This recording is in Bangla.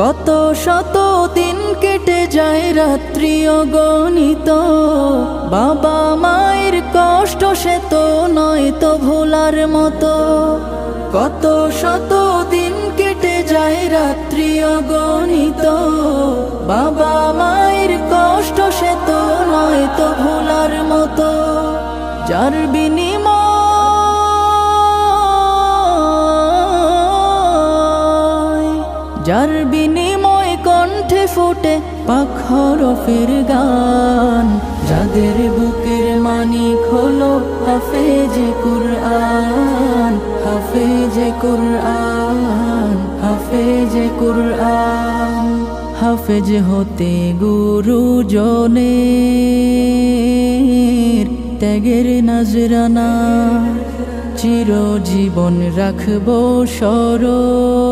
কত শত দিন কেটে যায় রাত্রি অগণিত, বাবা মায়ের কষ্ট সে তো নয় তো ভোলার মতো। কত শত দিন কেটে যায় রাত্রি অগণিত, বাবা মায়ের কষ্ট সে তো নয় তো ভোলার মতো। যার বিনিময় কণ্ঠে ফোটে পাক হরফের গান, যাদের বুকের মানিক হলো হাফেজে কুরআন, হাফেজে কুরআন, হাফেজে কুরআন। হাফেজ হতে গুরুজনের ত্যাগের নজরানা চিরজীবন রাখবো স্মরণ।